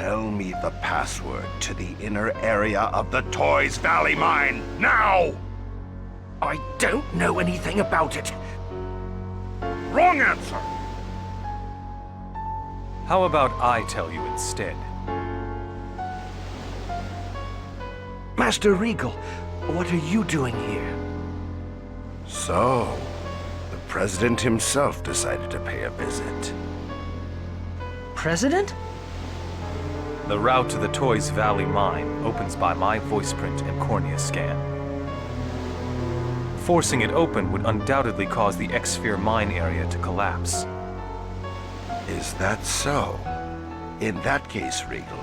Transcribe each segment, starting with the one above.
Tell me the password to the inner area of the Toys Valley mine, now! I don't know anything about it. Wrong answer! How about I tell you instead? Master Regal, what are you doing here? So, the President himself decided to pay a visit. President? The route to the Toys Valley mine opens by my voice print and cornea scan. Forcing it open would undoubtedly cause the X-Sphere mine area to collapse. Is that so? In that case, Regal,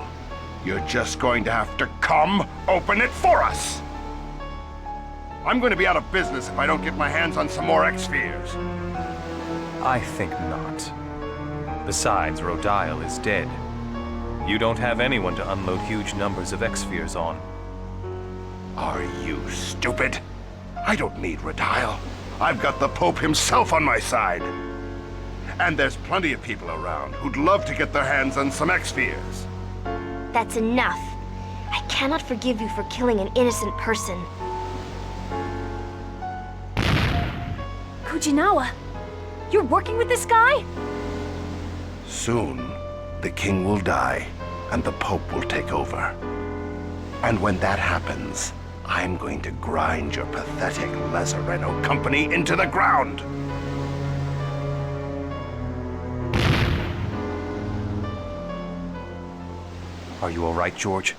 you're just going to have to come open it for us! I'm going to be out of business if I don't get my hands on some more X-Spheres. I think not. Besides, Rodial is dead. You don't have anyone to unload huge numbers of X-Spheres on. Are you stupid? I don't need Rodial. I've got the Pope himself on my side. And there's plenty of people around who'd love to get their hands on some X-Spheres. That's enough. I cannot forgive you for killing an innocent person. Kujinawa, you're working with this guy? Soon, the king will die, and the Pope will take over. And when that happens, I'm going to grind your pathetic Lazzareno company into the ground! Are you all right, George?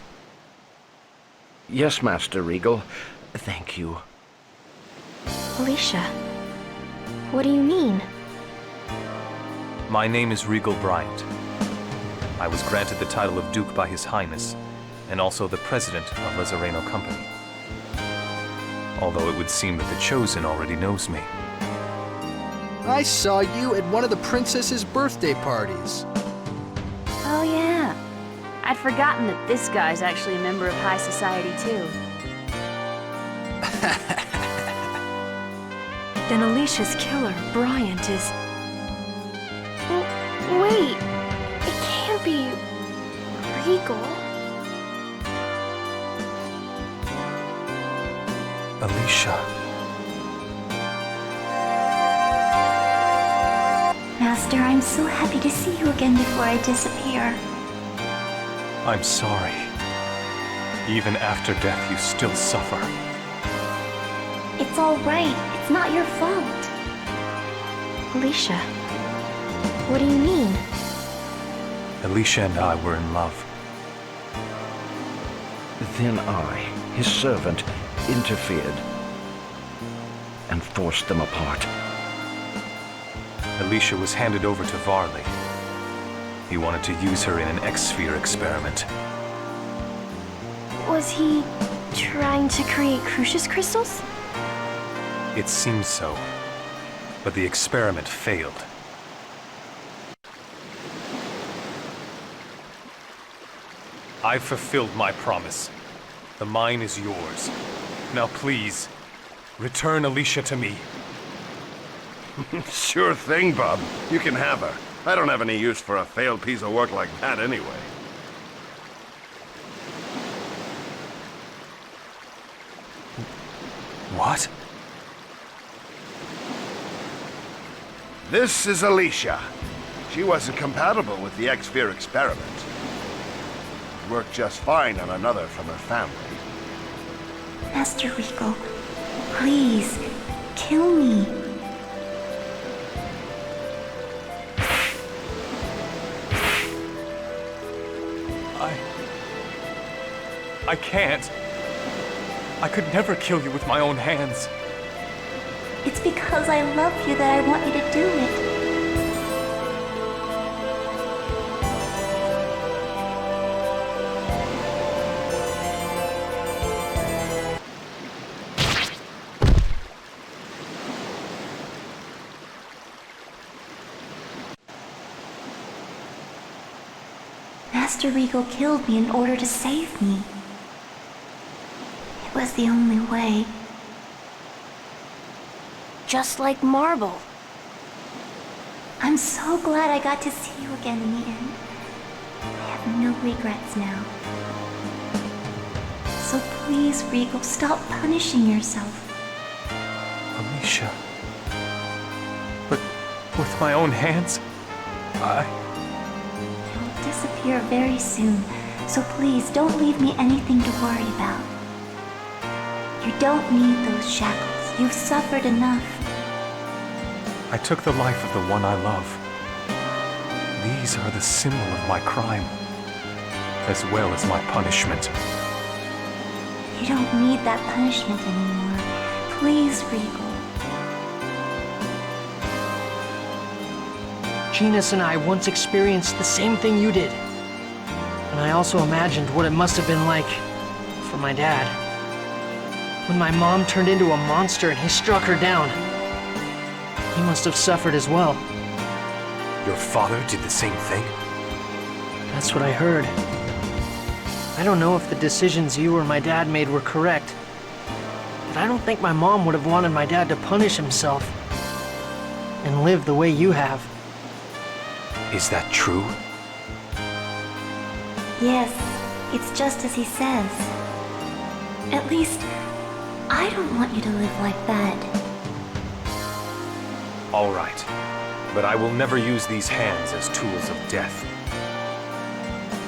Yes, Master Regal. Thank you. Alicia, what do you mean? My name is Regal Bryant. I was granted the title of Duke by His Highness, and also the President of Lazzareno Company. Although it would seem that the Chosen already knows me. I saw you at one of the princess's birthday parties. Oh yeah. I'd forgotten that this guy's actually a member of high society too. Then Alicia's killer, Bryant, is... Wait, it can't be Regal. Alicia. Master, I'm so happy to see you again before I disappear. I'm sorry. Even after death, you still suffer. It's all right. It's not your fault. Alicia, what do you mean? Alicia and I were in love. Then I, his servant, interfered and forced them apart. Alicia was handed over to Varley. He wanted to use her in an X-Sphere experiment. Was he trying to create Crucius crystals? It seems so, but the experiment failed. I've fulfilled my promise. The mine is yours. Now please, return Alicia to me. Sure thing, Bob. You can have her. I don't have any use for a failed piece of work like that anyway. What? This is Alicia. She wasn't compatible with the X-Sphere experiment. It worked just fine on another from her family. Master Regal, please, kill me. I can't. I could never kill you with my own hands. It's because I love you that I want you to do it. Master Regal killed me in order to save me. It was the only way. Just like Marble. I'm so glad I got to see you again in the end. I have no regrets now. So please, Regal, stop punishing yourself. Alicia. But with my own hands, I will disappear very soon, so please don't leave me anything to worry about. You don't need those shackles. You've suffered enough. I took the life of the one I love. These are the symbol of my crime, as well as my punishment. You don't need that punishment anymore. Please, Regal. Genus and I once experienced the same thing you did. And I also imagined what it must have been like for my dad. When my mom turned into a monster and he struck her down, he must have suffered as well. Your father did the same thing? That's what I heard. I don't know if the decisions you or my dad made were correct, but I don't think my mom would have wanted my dad to punish himself and live the way you have. Is that true? Yes, it's just as he says. At least, I don't want you to live like that. All right, but I will never use these hands as tools of death.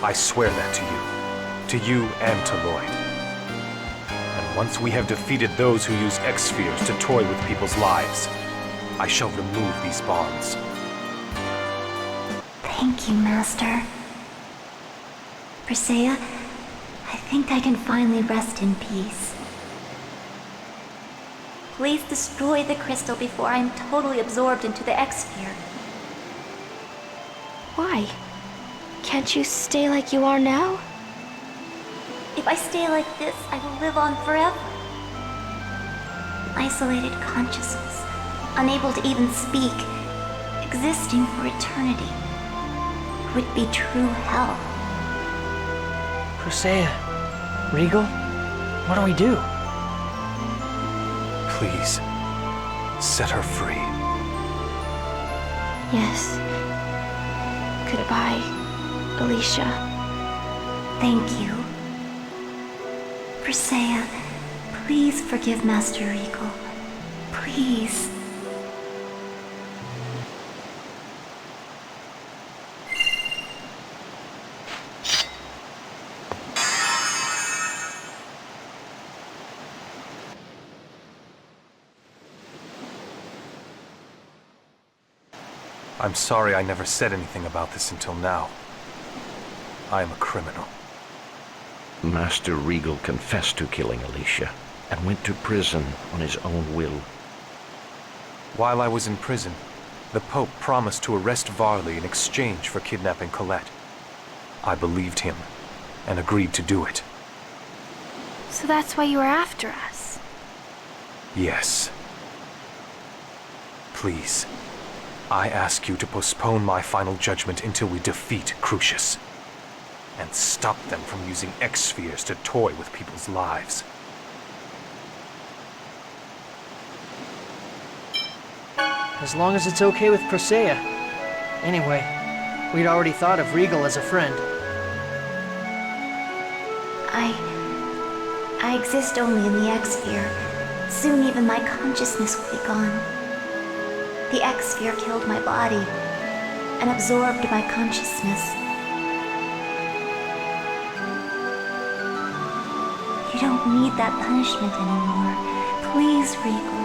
I swear that to you and to Lloyd. And once we have defeated those who use X-spheres to toy with people's lives, I shall remove these bonds. Thank you, Master. Persea, I think I can finally rest in peace. Please destroy the crystal before I am totally absorbed into the X-sphere. Why? Can't you stay like you are now? If I stay like this, I will live on forever. Isolated consciousness, unable to even speak, existing for eternity. It would be true hell. Persea, Regal, what do we do? Please, set her free. Yes. Goodbye, Alicia. Thank you. Persea, please forgive Master Regal. Please. I'm sorry I never said anything about this until now. I am a criminal. Master Regal confessed to killing Alicia and went to prison on his own will. While I was in prison, the Pope promised to arrest Varley in exchange for kidnapping Colette. I believed him and agreed to do it. So that's why you were after us? Yes. Please, I ask you to postpone my final judgment until we defeat Crucius and stop them from using X-spheres to toy with people's lives. As long as it's okay with Persea. Anyway, we'd already thought of Regal as a friend. I exist only in the X-sphere. Soon even my consciousness will be gone. The X-sphere killed my body and absorbed my consciousness. You don't need that punishment anymore. Please, Regal.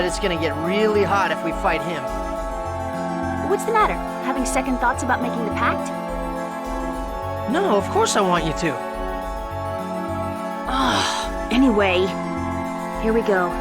bet it's gonna get really hot if we fight him. What's the matter? Having second thoughts about making the pact? No, of course I want you to. Anyway, here we go.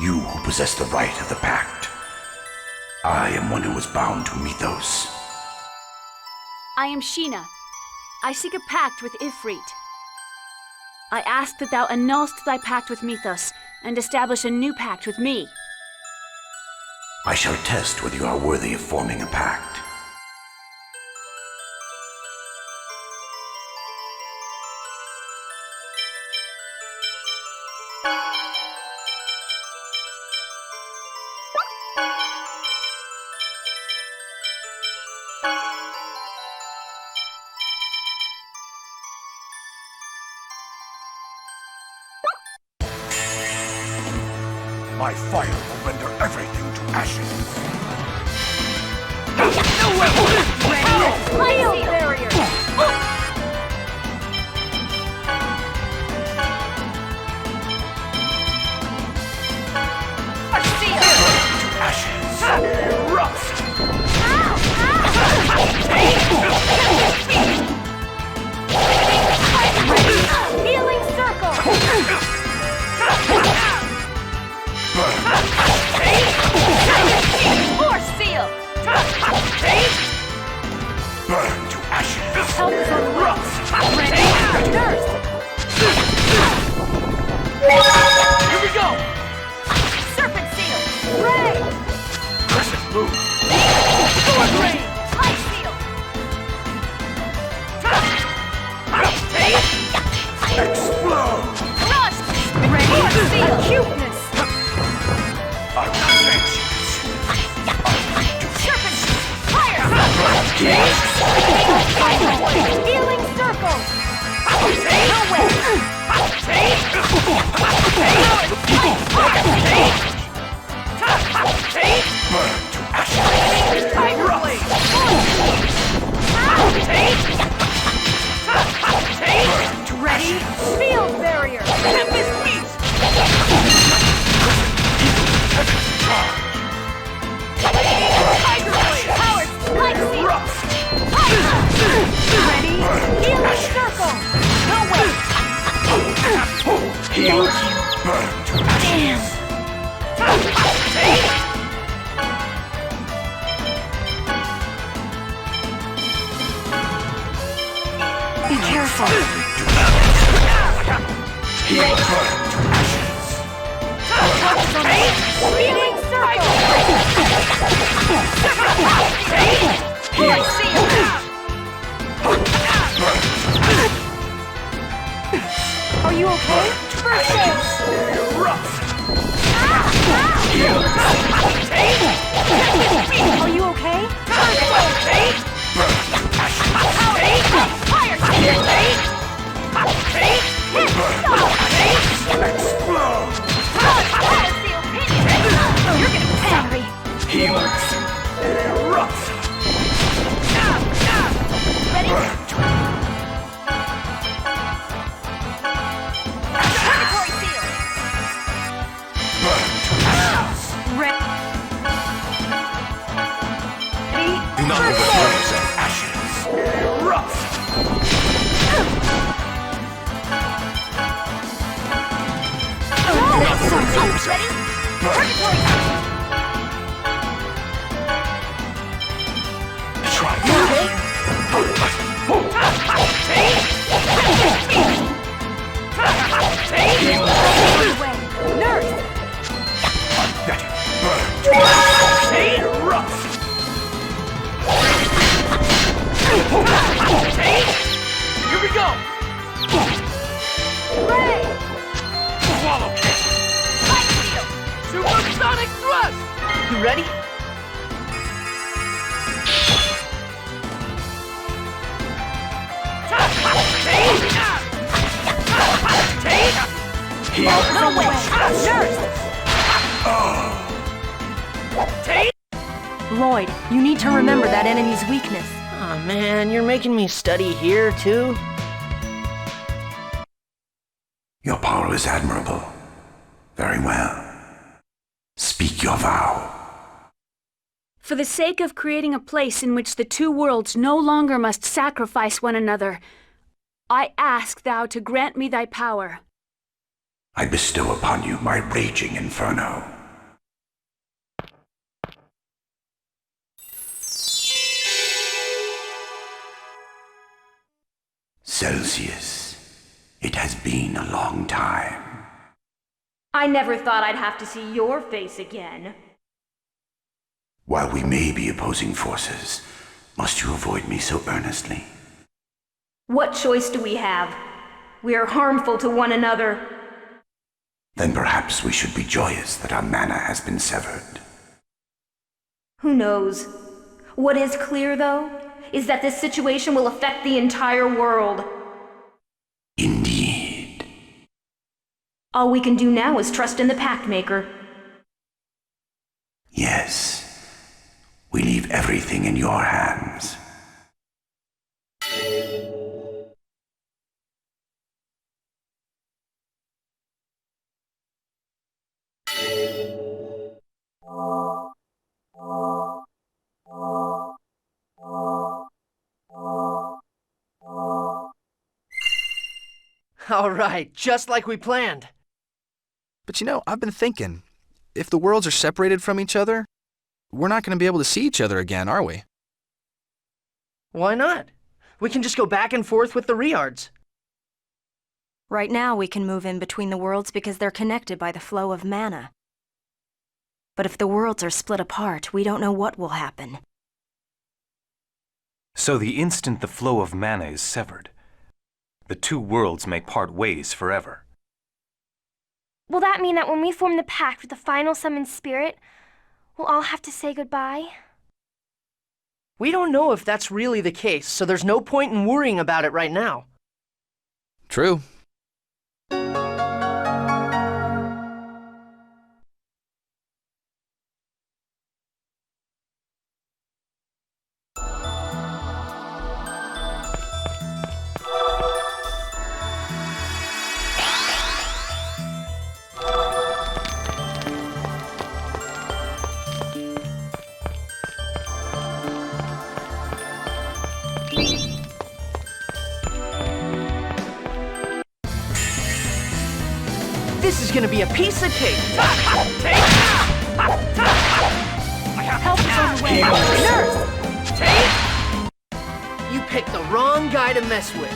You who possess the right of the pact. I am one who is bound to Mythos. I am Sheena. I seek a pact with Ifrit. I ask that thou annulst thy pact with Mythos and establish a new pact with me. I shall test whether you are worthy of forming a pact. My fire will render everything to ashes. Field barrier! To ashes. Rust. Healing circle! Force seal! Burn to ashes. Help is on the way. Ready? Nurse! Here we go. Serpent seal! Ray! Crescent moon. Sword ray! Light seal! Explode. Rust! Ready? Seal! Acuteness! I will vengeance. Serpent! Fire! Healing circle! No way! Burn to ashes. Tiger blade! Ready? Field barrier! Tempest beast! Tiger blade! Powered! Light seal! Ready? Healing circle! No way! Heal. Burn to ashes. Be careful. Heal. Burn to ashes. Healing circle! Light seal! Are you okay? First aid! Are you okay? First aid! Fire! Explode. You're getting sorry. Healers. Erupt. Ready? Burn to Purgatory seal! burn to ashes. Ready? Do not let the flames of ashes. Erupt. Ready? Purgatory seal! Try. Nurse! Ready. Burn to ashes. Erupt. Here we go. Ray! Swallow kick. Light seal! Supersonic thrust. You ready? No way! Lloyd, you need to remember that enemy's weakness. Aw, man, you're making me study here, too? Your power is admirable. Very well. Speak your vow. For the sake of creating a place in which the two worlds no longer must sacrifice one another, I ask thou to grant me thy power. I bestow upon you my raging inferno. Celsius, it has been a long time. I never thought I'd have to see your face again. While we may be opposing forces, must you avoid me so earnestly? What choice do we have? We are harmful to one another. Then perhaps we should be joyous that our mana has been severed. Who knows? What is clear, though, is that this situation will affect the entire world. Indeed. All we can do now is trust in the Pact Maker. Yes. We leave everything in your hands. All right, just like we planned. But you know, I've been thinking, if the worlds are separated from each other, we're not going to be able to see each other again, are we? Why not? We can just go back and forth with the Riards. Right now, we can move in between the worlds because they're connected by the flow of mana. But if the worlds are split apart, we don't know what will happen. So the instant the flow of mana is severed, the two worlds may part ways forever. Will that mean that when we form the pact with the final summoned spirit, we'll all have to say goodbye? We don't know if that's really the case, so there's no point in worrying about it right now. True. This is gonna be a piece of cake! Help is on the way! Nurse! You picked the wrong guy to mess with.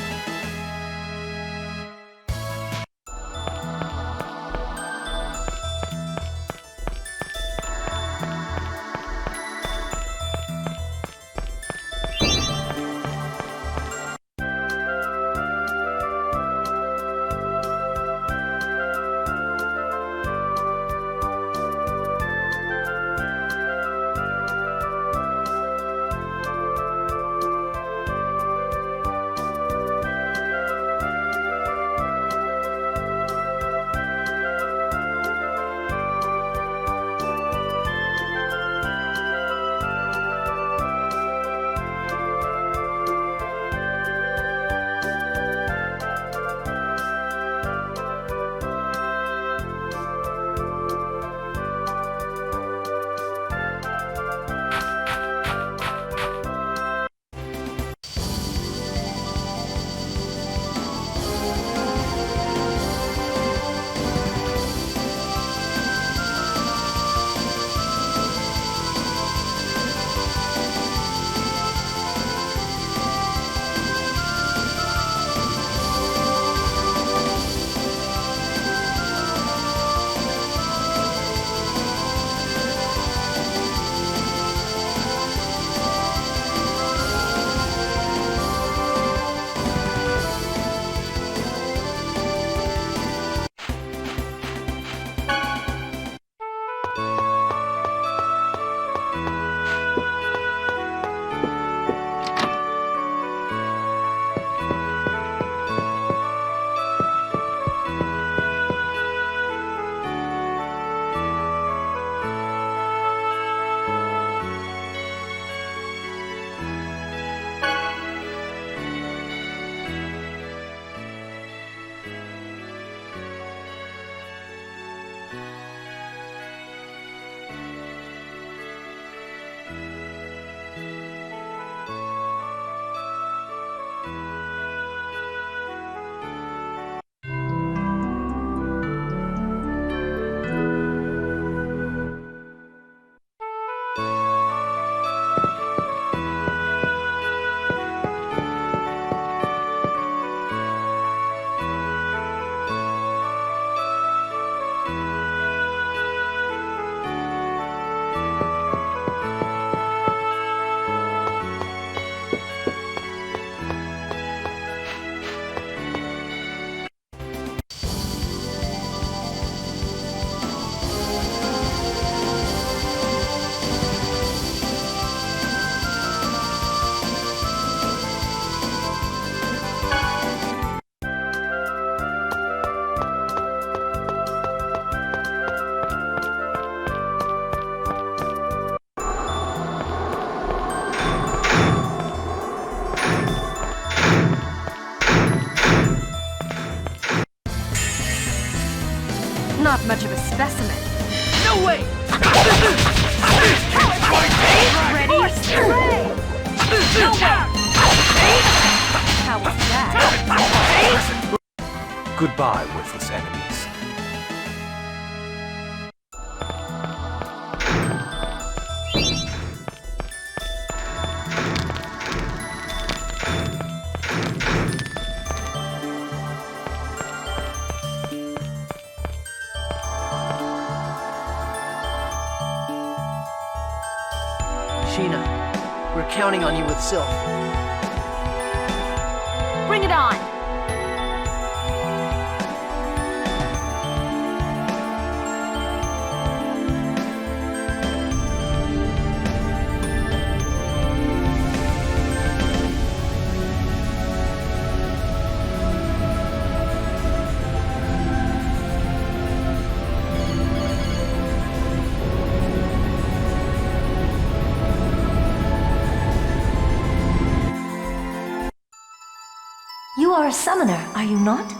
Goodbye, worthless enemies. Sheena, we're counting on you with Sylph. Bring it on! You are a summoner, are you not?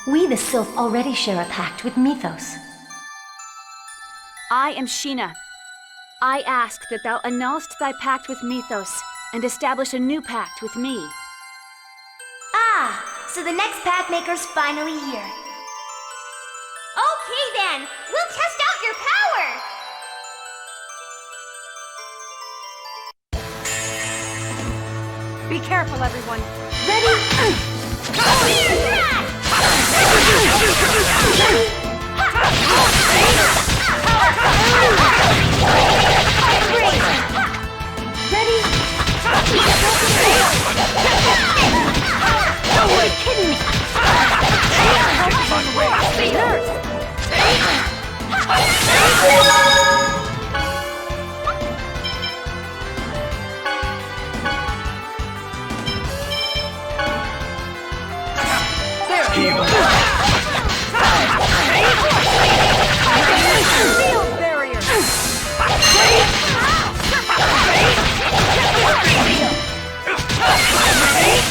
We, the Sylph, already share a pact with Mythos. I am Sheena. I ask that thou annulst thy pact with Mythos and establish a new pact with me. Ah, so the next pact maker's finally here. Okay then, we'll test out your power! Be careful, everyone. Ready?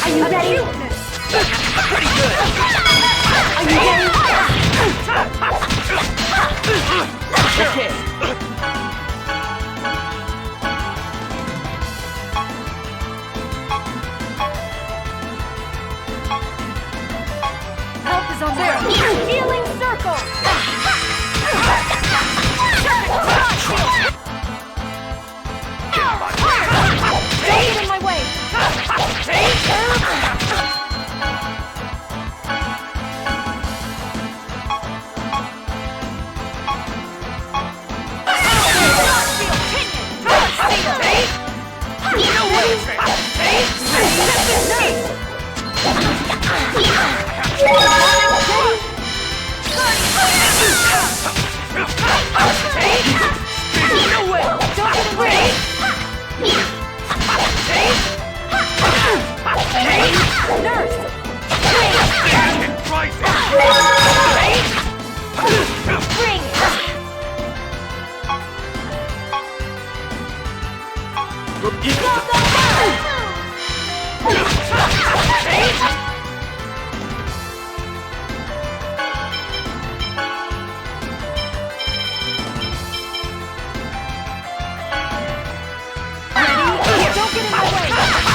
Are you ready? Pretty good! Are you ready? Okay. Help is on there. Healing circle. Don't get in my way.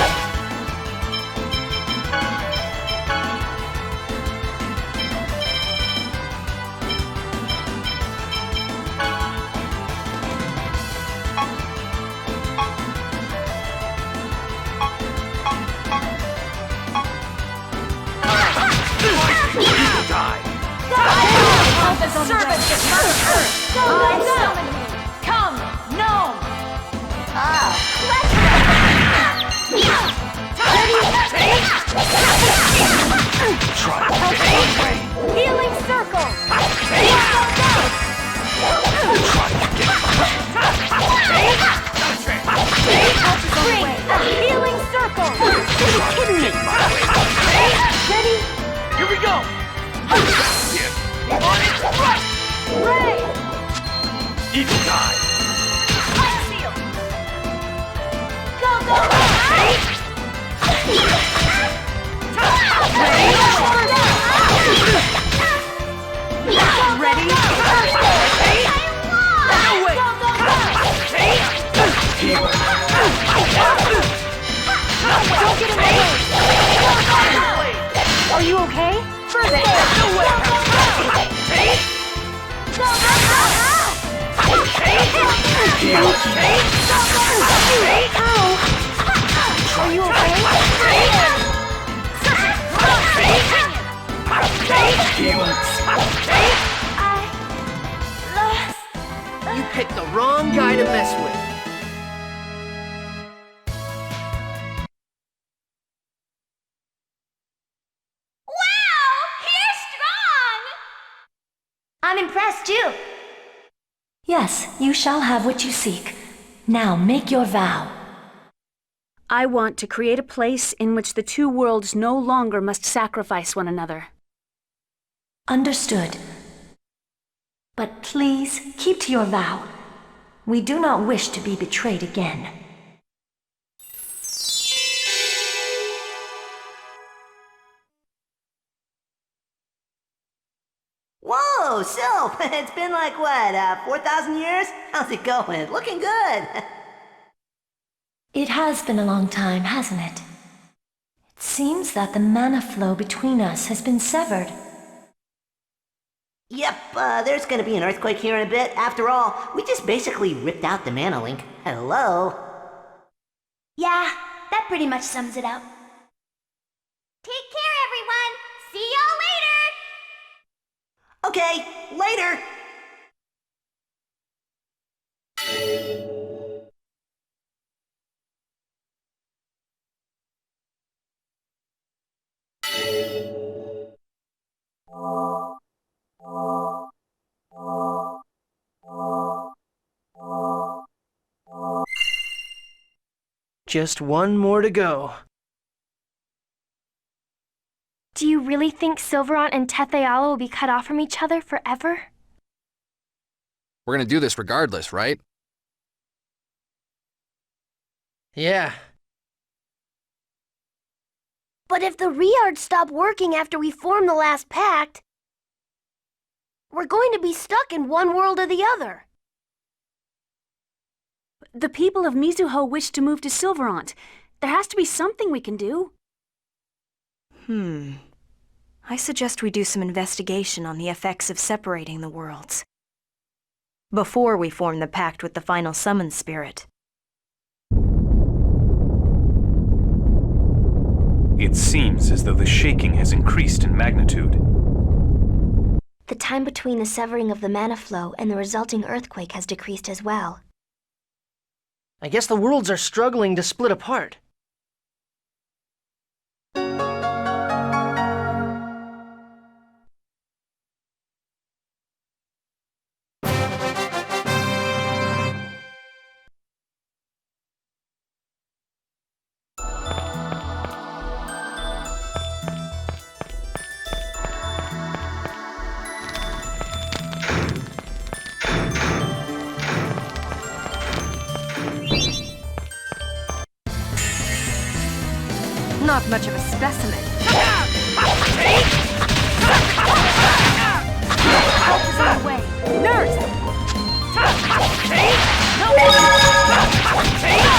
Healing circle! Healing circle! Are you kidding me? Ready? Here we go! Ray! Eagle time! Light seal! Go, go, go! Ready? No way! Don't get in my way! Are you okay? They get nowhere! Are you okay? You picked the wrong guy to mess with. I'm impressed too. Yes, you shall have what you seek. Now make your vow. I want to create a place in which the two worlds no longer must sacrifice one another. Understood. But please keep to your vow. We do not wish to be betrayed again. Whoa, Sylph! It's been like, what, 4,000 years? How's it going? Looking good! It has been a long time, hasn't it? It seems that the mana flow between us has been severed. Yep, there's gonna be an earthquake here in a bit. After all, we just basically ripped out the mana link. Hello? Yeah, that pretty much sums it up. Take care, everyone! See y'all later! Okay, later! Just one more to go. Do you really think Sylvarant and Tethe'alla will be cut off from each other forever? We're gonna do this regardless, right? Yeah. But if the Riards stop working after we form the last pact, we're going to be stuck in one world or the other. The people of Mizuho wish to move to Sylvarant. There has to be something we can do. I suggest we do some investigation on the effects of separating the worlds before we form the pact with the final summon spirit. It seems as though the shaking has increased in magnitude. The time between the severing of the mana flow and the resulting earthquake has decreased as well. I guess the worlds are struggling to split apart. Not much of a specimen. Help is on the way. Nurse! No!